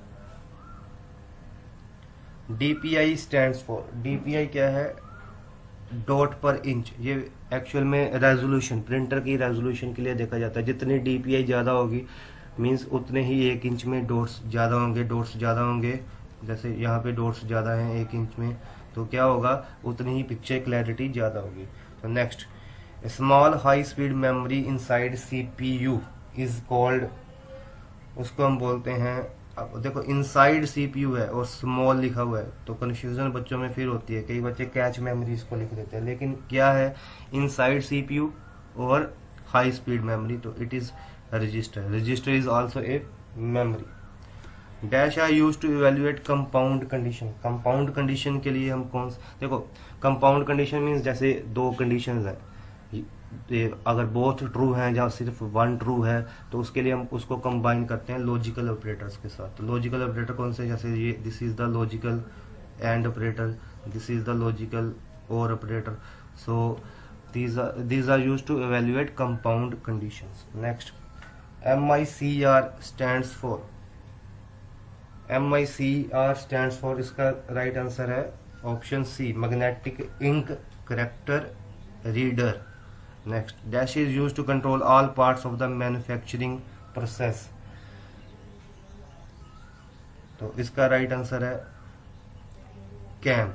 DPI stands for, DPI क्या है, डॉट पर इंच। ये एक्चुअल में रेजोल्यूशन, प्रिंटर की रेजोल्यूशन के लिए देखा जाता है। जितनी DPI ज़्यादा होगी मींस उतने ही 1 इंच में डॉट्स ज़्यादा होंगे, डॉट्स ज़्यादा होंगे। जैसे यहाँ पे डॉट्स ज़्यादा हैं 1 इंच में, तो क्या होगा, उतनी ही पिक्चर क्लैरिटी ज़्यादा होगी। तो next, small high speed memory inside CPU is called, उसको हम बोलते हैं, अब देखो इनसाइड CPU है और स्मॉल लिखा हुआ है तो कंफ्यूजन बच्चों में फिर होती है, कई बच्चे कैच मेमोरी इसको लिख देते हैं, लेकिन क्या है इनसाइड CPU और हाई स्पीड मेमोरी, तो it is register. Register is also a memory. Dash are use to evaluate compound condition. Compound condition के लिए हम कौन, देखो कंपाउंड कंडीशन मीन्स जैसे 2 कंडीशन है, अगर बोथ ट्रू हैं या सिर्फ 1 ट्रू है तो उसके लिए हम उसको कंबाइन करते हैं लॉजिकल ऑपरेटर्स के साथ। तो लॉजिकल ऑपरेटर कौन से, जैसे ये this is the logical and operator, this is the logical or operator. So these are used to evaluate compound conditions. Next, MICR stands for, MICR stands for, इसका right answer है option C, magnetic ink character reader. Next, dash is use to control all parts of the manufacturing process. तो इसका right answer है CAM,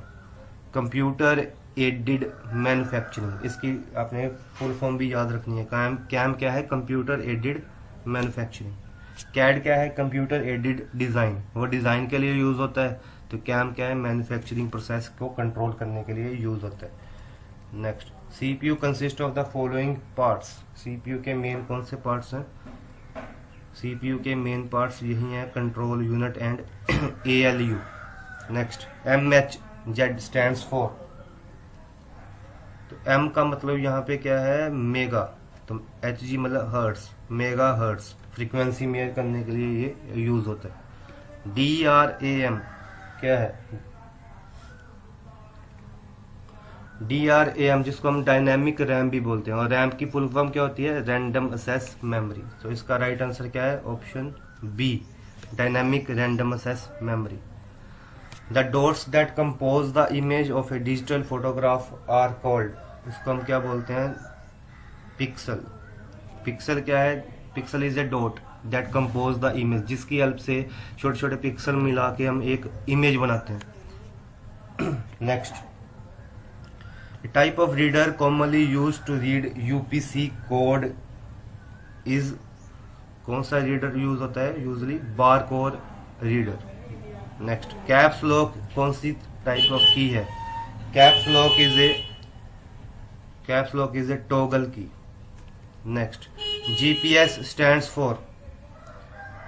computer aided manufacturing. इसकी आपने full form भी याद रखनी है। कैम क्या है, कंप्यूटर एडेड मैन्युफैक्चरिंग। कैड क्या है, कंप्यूटर एडेड डिजाइन, वो डिजाइन के लिए यूज होता है। तो कैम क्या है, मैन्युफैक्चरिंग प्रोसेस को कंट्रोल करने के लिए यूज होता है। Next, CPU consist of the following parts. CPU के मेन कौन से पार्ट्स हैं, CPU के मेन पार्ट्स यही हैं, control unit and ALU। Next, MHZ stands for, तो M का मतलब यहाँ पे क्या है, मेगा, तो HG मतलब hertz, megahertz, frequency measure करने के लिए ये यूज होता है। DRAM क्या है, DRAM जिसको हम डायनेमिक रैम भी बोलते हैं, और रैम की फुल फॉर्म क्या होती है, रैंडम एक्सेस मेमोरी। तो इसका राइट आंसर क्या है, option B, dynamic random access memory. The dots that compose the image of a digital photograph are called, इसको हम क्या बोलते हैं, पिक्सल। पिक्सल क्या है, pixel is a dot that compose the image, जिसकी हेल्प से छोटे छोटे पिक्सल मिला के हम एक इमेज बनाते हैं। Next, type of reader commonly use to read UPC code is, कौन सा रीडर यूज होता है, usually barcode reader. Next, caps lock कौन सी टाइप ऑफ की है, caps lock is a toggle key. Next, GPS stands for,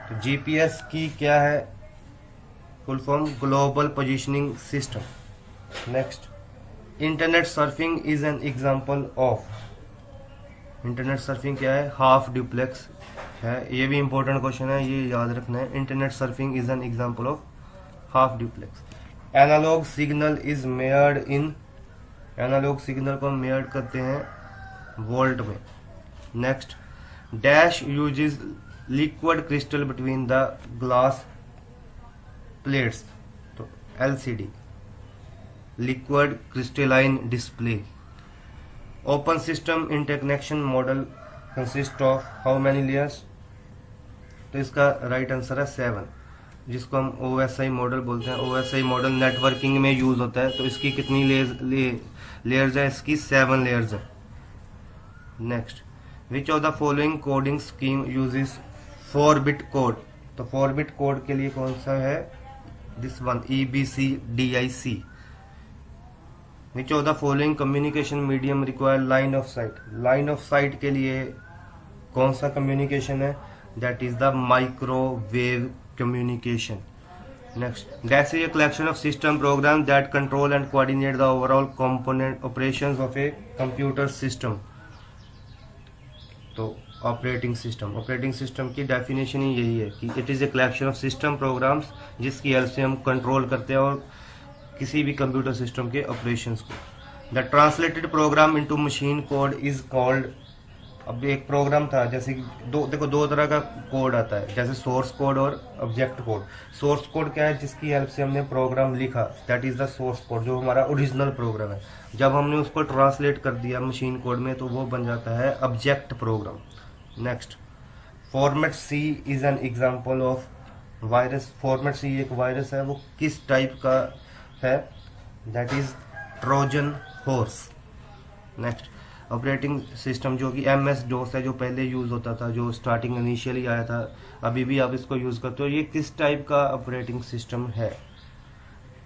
तो GPS की क्या है, full form global positioning system. Next, internet surfing is an example of, internet surfing क्या है, half duplex है। ये भी इंपॉर्टेंट क्वेश्चन है, ये याद रखना है। Internet surfing is an example of half duplex. Analog signal is measured in, analog signal को मेयर्ड करते हैं वोल्ट में। Next, dash uses liquid crystal between the glass plates, तो LCD, liquid crystalline display. Open system interconnection model consist of how many layers, तो इसका right answer है 7, जिसको हम OSI मॉडल बोलते हैं। OSI मॉडल नेटवर्किंग में यूज होता है। तो इसकी कितनी लेयर्स है, इसकी 7 लेयर्स है। Next, which of the following coding scheme uses 4-bit code, तो 4-bit कोड के लिए कौन सा है, this one, EBCDIC। Which of the following communication medium require line of site. Line of site के लिए कौन सा कम्युनिकेशन है? That is the microwave communication. Next, that is a collection of system program that control and coordinate the overall component operations of a computer system. तो operating system की definition ही यही है कि it is a collection of system programs जिसकी help से हम control करते हैं और किसी भी कंप्यूटर सिस्टम के ऑपरेशंस को। The translated program into machine code is called. अब एक प्रोग्राम था, जैसे कि दो तरह का कोड आता है, जैसे सोर्स कोड और ऑब्जेक्ट कोड। सोर्स कोड क्या है? जिसकी हेल्प से हमने प्रोग्राम लिखा, that is the source code, जो हमारा ओरिजिनल प्रोग्राम है। जब हमने उसको ट्रांसलेट कर दिया मशीन कोड में तो वो बन जाता है object program. Next, format C is an example of virus. Format C एक वायरस है, वो किस टाइप का है? That is Trojan horse. Next, operating system जो कि MS DOS है, जो पहले यूज होता था, जो स्टार्टिंग इनिशियली आया था, अभी भी आप इसको यूज करते हो। ये किस टाइप का ऑपरेटिंग सिस्टम है?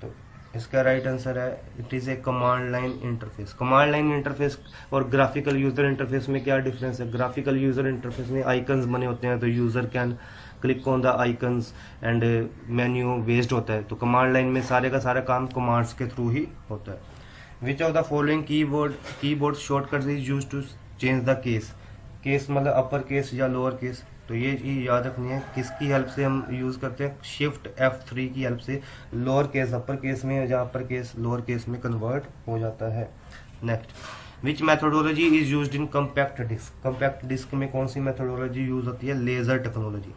तो इसका राइट आंसर है it is A command line interface. Command line interface और ग्राफिकल यूजर इंटरफेस में क्या डिफरेंस है? ग्राफिकल यूजर इंटरफेस में आइकन्स बने होते हैं, तो user can click on the icons and menu based होता है। तो कमांड लाइन में सारे का सारा काम कमांड्स के थ्रू ही होता है। Which of the following keyboard shortcut is use to change the case मतलब अपर केस या लोअर केस। तो ये चीज याद रखनी है, किसकी हेल्प से हम यूज करते हैं? शिफ्ट F3 की हेल्प से लोअर केस अपर केस में या अपर केस लोअर केस में कन्वर्ट हो जाता है। Next, which methodology is used in compact disc. Compact disc में कौन सी मैथोडोलॉजी यूज होती है? Laser technology.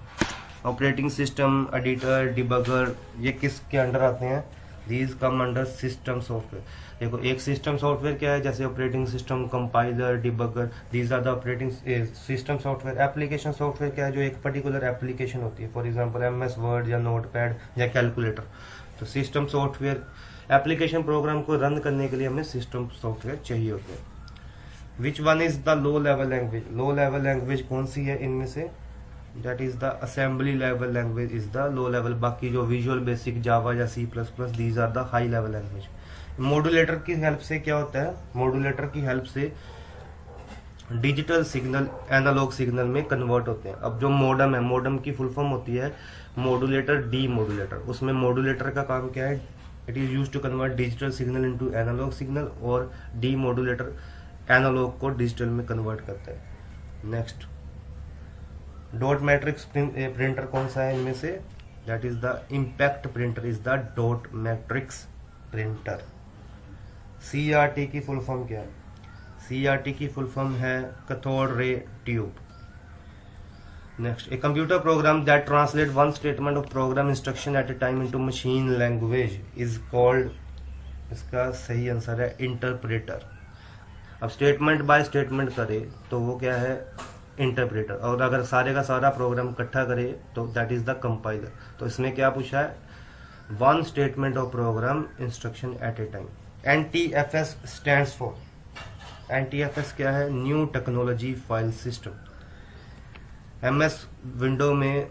Operating system, editor, debugger, ये किसके अंडर आते हैं? These come under system software. देखो, एक सिस्टम सॉफ्टवेयर क्या है? जैसे operating system, compiler, debugger, these are the operating system software. Application software क्या है? जो एक पर्टिकुलर एप्लीकेशन होती है, फॉर एग्जांपल MS वर्ड या नोटपैड या कैलकुलेटर। तो सिस्टम सॉफ्टवेयर एप्लीकेशन प्रोग्राम को रन करने के लिए हमें सिस्टम सॉफ्टवेयर चाहिए होते हैं। Which one is the low level language. Low level language कौन सी है इनमें से? That is the assembly level language is the low level. बाकी जो विजुअल बेसिक, जावा या C++, these are the high level language. Modulator की help से क्या होता है? मॉड्यूलेटर की हेल्प से डिजिटल सिग्नल एनालॉग सिग्नल में कन्वर्ट होते हैं। अब जो मॉडम है, मॉडम की फुल फॉर्म होती है मॉड्यूलेटर, डी मॉड्यूलेटर। उसमें मॉड्यूलेटर का काम क्या है? It is used to convert digital signal into analog signal, और डी मॉड्यूलेटर एनालॉग को डिजिटल में कन्वर्ट करता है। नेक्स्ट, डॉट मैट्रिक्स प्रिंटर कौन सा है इनमें से? That is the impact printer is the dot matrix printer. CRT की फुल फॉर्म क्या है? CRT की फुल फॉर्म है cathode ray tube. Next, a computer program that translate one statement of program instruction at a time into machine language is called. इसका सही answer है interpreter. अब statement by statement करे तो वो क्या है? इंटरप्रेटर। और अगर सारे का सारा प्रोग्राम इकट्ठा करे तो दैट इज द कंपाइलर। तो इसमें क्या पूछा है? One statement of program instruction at a time. NTFS stands for. NTFS क्या है? New technology file system. MS window में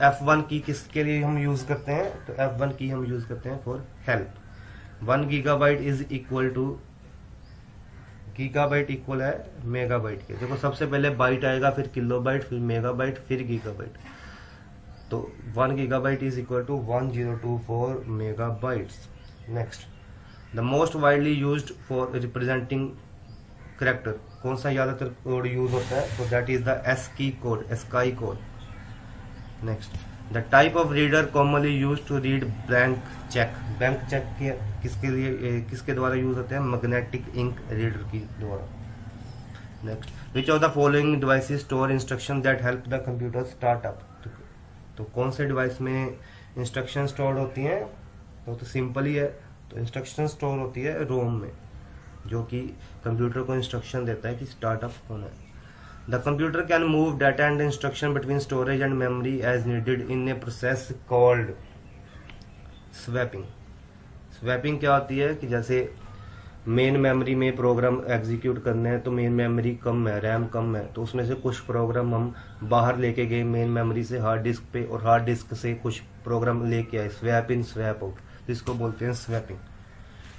F1 की किसके लिए हम यूज करते हैं? तो F1 की हम यूज करते हैं for help. 1 gigabyte is equal to, gigabyte equal है मेगाबाइट के। देखो, सबसे पहले बाइट आएगा, फिर किलोबाइट, फिर मेगाबाइट, फिर गीगाबाइट। तो 1 gigabyte is equal to 1024 megabytes. Next, the most widely used for representing character. कौन सा ज्यादातर कोड यूज होता है? तो that is the ASCII code, ASCII code. Next, the type of reader commonly use to read blank cheque. Blank cheque किसके लिए, किसके द्वारा यूज होते हैं? मैग्नेटिक इंक रीडर की द्वारा। Next, which of the following devices store instruction that help the computer start up. तो कौन से डिवाइस में इंस्ट्रक्शन स्टोर होती हैं? तो सिंपल ही है। तो इंस्ट्रक्शन स्टोर होती है रोम में, जो कि कंप्यूटर को इंस्ट्रक्शन देता है कि स्टार्टअप होना है। The computer can move data and instruction between storage and memory as needed in a process called swapping. Swapping क्या होती है कि जैसे मेन मेमोरी में प्रोग्राम एग्जीक्यूट करने हैं, तो मेन मेमोरी कम है, रैम कम है, तो उसमें से कुछ प्रोग्राम हम बाहर लेके गए मेन मेमोरी से हार्ड डिस्क पे, और हार्ड डिस्क से कुछ प्रोग्राम लेके आए, स्वैप इन स्वैप आउट, जिसको बोलते हैं स्वैपिंग।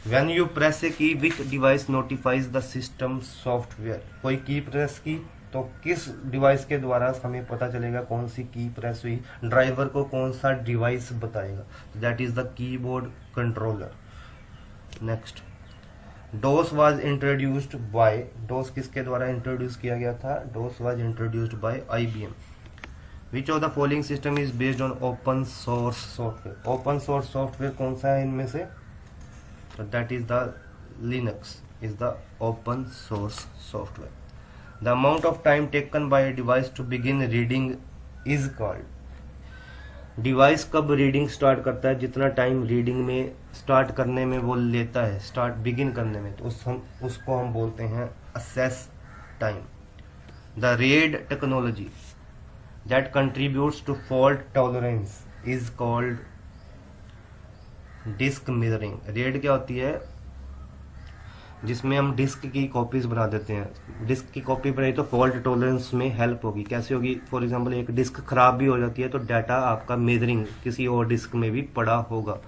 व्हेन यू प्रेस ए की विच device notifies the system software, कोई की प्रेस की तो किस डिवाइस के द्वारा हमें पता चलेगा कौन सी की प्रेस हुई, ड्राइवर को कौन सा डिवाइस बताएगा, that is the keyboard controller. Next, DOS was introduced by, DOS किसके द्वारा इंट्रोड्यूस किया गया था, DOS was introduced by IBM। Which of the following system is based on open source software, open source software कौन सा है इनमें से, तो that is the Linux is the open source software. The amount of time taken by a device to begin reading is called, device कब reading start करता है, जितना टाइम रीडिंग में स्टार्ट करने में वो लेता है, स्टार्ट बिगिन करने में, तो उसको हम बोलते हैं access time. The RAID technology that contributes to fault tolerance is called disk mirroring. RAID क्या होती है, जिसमें हम डिस्क की कॉपीज बना देते हैं, डिस्क की कॉपी बनाई तो फॉल्ट टॉलरेंस में हेल्प होगी। कैसे होगी, फॉर एग्जांपल एक डिस्क खराब भी हो जाती है तो डाटा आपका मिररिंग किसी और डिस्क में भी पड़ा होगा,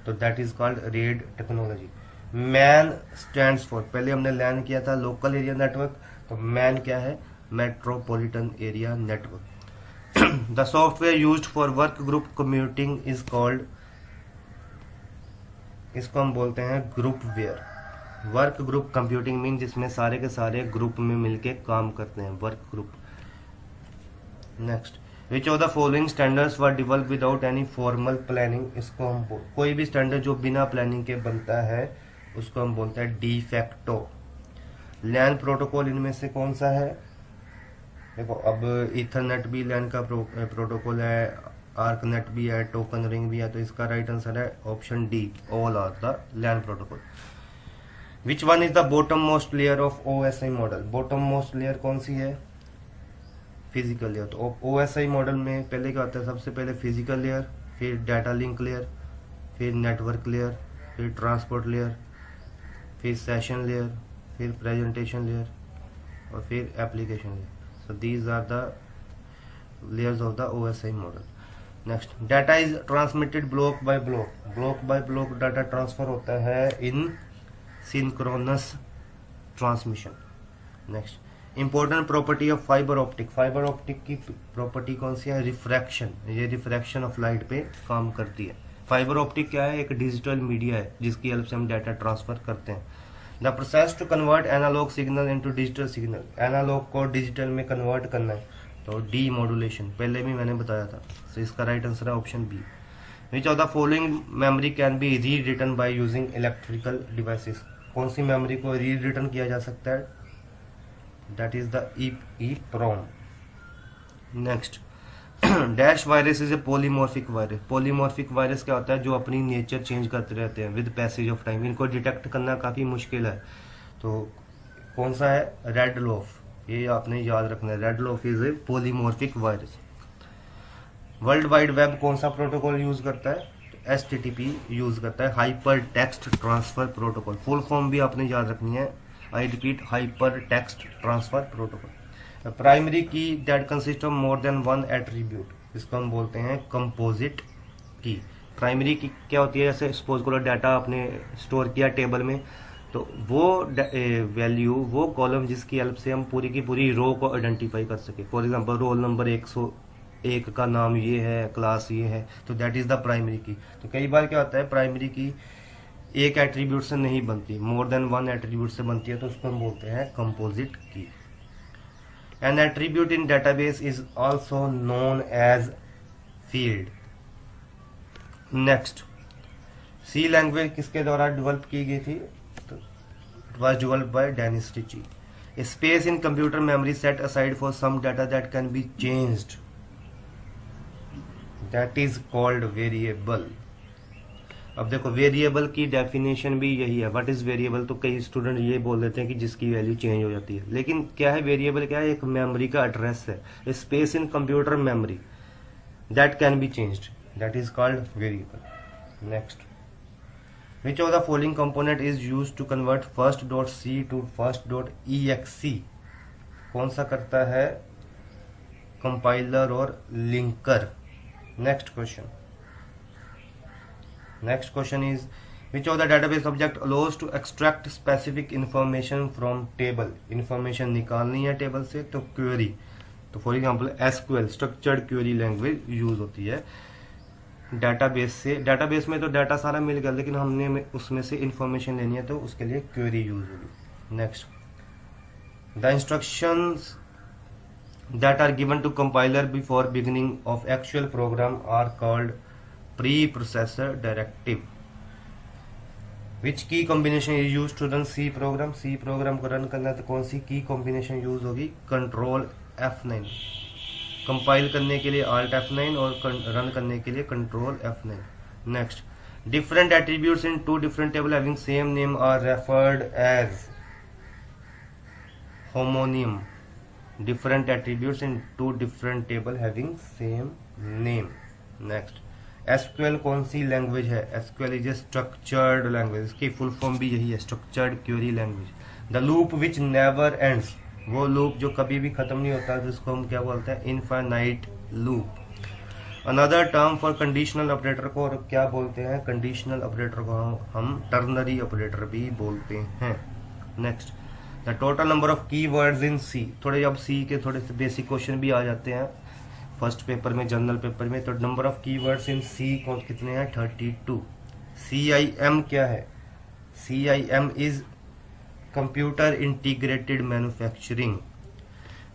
तो that is called RAID technology. MAN stands for, पहले हमने लैन किया था लोकल एरिया नेटवर्क, तो मैन क्या है, metropolitan area network. The software used for work group computing is called, इसको हम बोलते हैं groupware. Work group computing mean जिसमें सारे के सारे ग्रुप में मिलके काम करते हैं, work group. Next, which of the following standards were developed without any formal planning, इसको हम कोई भी स्टैंडर्ड जो बिना प्लानिंग के बनता है उसको हम बोलते हैं डी फैक्टो। लैन प्रोटोकॉल इनमें से कौन सा है, देखो अब इथरनेट भी लैन का प्रोटोकॉल है, आर्कनेट भी है, टोकन रिंग भी है, तो इसका राइट आंसर है option D, all are the LAN protocol. Which one is the bottom most layer of OSI model, bottom most layer कौन सी है, फिजिकल लेयर। तो OSI मॉडल में पहले क्या होता है, सबसे पहले फिजिकल लेयर, फिर डाटा लिंक लेयर, फिर नेटवर्क लेयर, फिर ट्रांसपोर्ट लेयर, फिर सेशन लेयर, फिर प्रेजेंटेशन लेयर और फिर application layer. So these are the layers of the OSI model. Next, data is transmitted block by block. Block by block data transfer होता है in synchronous transmission. Next, important property of fiber optic. Fiber optic की property कौन सी है, refraction. ये refraction of light पे काम करती है। फाइबर ऑप्टिक क्या है, एक डिजिटल मीडिया है जिसकी हेल्प से हम डाटा ट्रांसफर करते हैं। The process to convert analog signal into digital signal, analog को डिजिटल में कन्वर्ट करना है तो डी मॉड्यूलेशन, पहले भी मैंने बताया था। तो इसका राइट आंसर है option B. Which of the following memory can be rewritten by using electrical devices, कौन सी मेमोरी को री रिटन किया जा सकता है, that is the EEPROM। Next, dash virus is a polymorphic virus. Polymorphic virus क्या होता है, जो अपनी नेचर चेंज करते रहते हैं विद पैसेज ऑफ टाइम, इनको डिटेक्ट करना काफी मुश्किल है। तो कौन सा है, रेड लोफ, ये आपने याद रखना है, red loaf is a polymorphic virus. World wide web कौन सा प्रोटोकॉल यूज करता है, HTTP यूज करता है, hyper text transfer protocol. Full form भी आपने याद रखनी है, I repeat, hyper text transfer protocol. Primary key that consist of more than one attribute, इसको हम बोलते हैं कंपोजिट की। प्राइमरी की क्या होती है, जैसे सपोज करो डाटा आपने स्टोर किया टेबल में, तो वो वैल्यू, वो कॉलम जिसकी हेल्प से हम पूरी की पूरी रो को आइडेंटिफाई कर सके। फॉर एग्जांपल रोल नंबर 101 का नाम ये है, क्लास ये है, तो दैट इज द प्राइमरी की। तो कई बार क्या होता है, प्राइमरी की एक एट्रीब्यूट से नहीं बनती, मोर देन वन एट्रीब्यूट से बनती है, तो उसको हम बोलते हैं composite key. An attribute in database is also known as field. Next, C language किसके द्वारा डेवलप की गई थी, तो it was developed by Dennis Ritchie. A space in computer memory set aside for some data that can be changed, that is called variable. अब देखो variable की definition भी यही है, व्हाट इज वेरिएबल। तो कई स्टूडेंट ये बोल देते हैं कि जिसकी वैल्यू चेंज हो जाती है, लेकिन क्या है वेरिएबल, क्या है, एक मेमोरी का एड्रेस है, space in computer memory that can be changed, that is called variable. Next, which of the following component is used to convert first.c to first.exe, कौन सा करता है, कंपाइलर और linker. Next question is which of the database object allows to extract specific information from table, information निकालनी है table से तो query, तो for example SQL structured query language use होती है डेटाबेस से। डेटाबेस में तो डाटा सारा मिल गया, लेकिन हमने उसमें से इंफॉर्मेशन लेनी है तो उसके लिए क्वेरी यूज होगी। Next, the instructions that are given to compiler before beginning of actual program are called preprocessor directive. Which key combination is used to run C program? C program को run करना है तो कौन सी की combination use होगी? Control F9। Compile करने के लिए Alt F9 और रन करने के लिए control F9। Next, different attributes in two different table having same name are referred as homonym. Different attributes in two different table having same name. Next, SQL कौन सी language है? SQL is a structured language, इसकी full form भी यही है, structured query language. The loop which never ends, वो loop जो कभी भी खत्म नहीं होता, जिसको हम क्या बोलते हैं? Infinite loop. Another term for conditional operator को और क्या बोलते हैं? कंडीशनल ऑपरेटर को हम टर्नरी ऑपरेटर भी बोलते हैं। Next, the total number of keywords in सी। थोड़े अब सी के थोड़े से बेसिक क्वेश्चन भी आ जाते हैं फर्स्ट पेपर में, जनरल पेपर में। तो number of keywords in C कितने हैं? 32। CIM क्या है? CIM is computer integrated manufacturing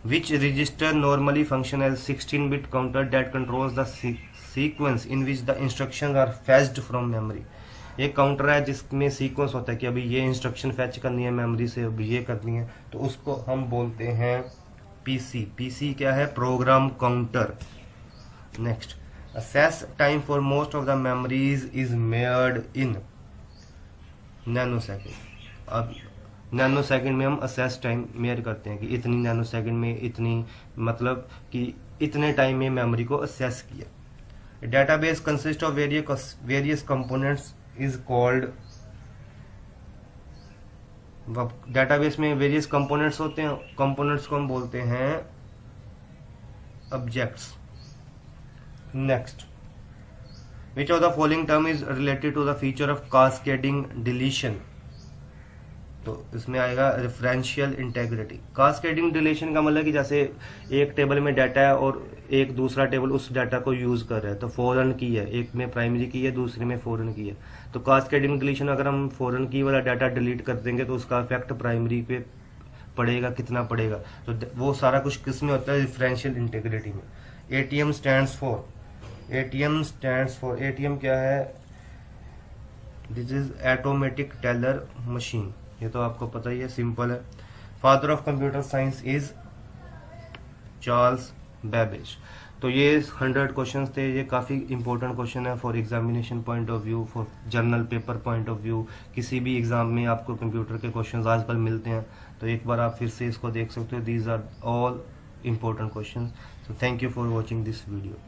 which register normally function as 16-bit counter that controls the sequence in which the instructions are fetched from memory. एक counter है जिसमें sequence होता है कि अभी ये इंस्ट्रक्शन फैच करनी है मेमोरी से, अभी ये करनी है, तो उसको हम बोलते हैं पीसी। पीसी क्या है? Program counter. Next, assess time for most of the memories is measured in nano second. अब नैनो सेकेंड में हम असेस टाइम मेयर करते हैं कि इतनी नैनो सेकेंड में इतनी, मतलब कि इतने टाइम में मेमोरी को असेस किया। Database consist of various components is called, database में वेरियस कंपोनेंट्स होते हैं, कंपोनेंट्स को हम बोलते हैं objects. Next, which of the following term is related to the feature of cascading deletion? तो इसमें आएगा रेफरेंशियल इंटेग्रिटी। कास्केडिंग डिलीशन का मतलब कि जैसे एक टेबल में डाटा है और एक दूसरा टेबल उस डाटा को यूज कर रहा है, तो फॉरेन की है, एक में प्राइमरी की है, दूसरे में फॉरेन की है। तो कास्केडिंग डिलीशन, अगर हम फॉरेन की वाला डाटा डिलीट कर देंगे तो उसका इफेक्ट प्राइमरी पे पड़ेगा, कितना पड़ेगा? तो वो सारा कुछ किस में होता है? रेफरेंशियल इंटेग्रिटी में। ATM स्टैंड्स फॉर, ATM क्या है? This is automatic teller machine, ये तो आपको पता ही है, सिंपल है। Father of computer science is Charles Babbage. तो ये 100 क्वेश्चंस थे, ये काफ़ी इंपॉर्टेंट क्वेश्चन है for examination point of view, for journal paper point of view. किसी भी एग्जाम में आपको कंप्यूटर के क्वेश्चंस आजकल मिलते हैं, तो एक बार आप फिर से इसको देख सकते हो। These are all important questions. So thank you for watching this video.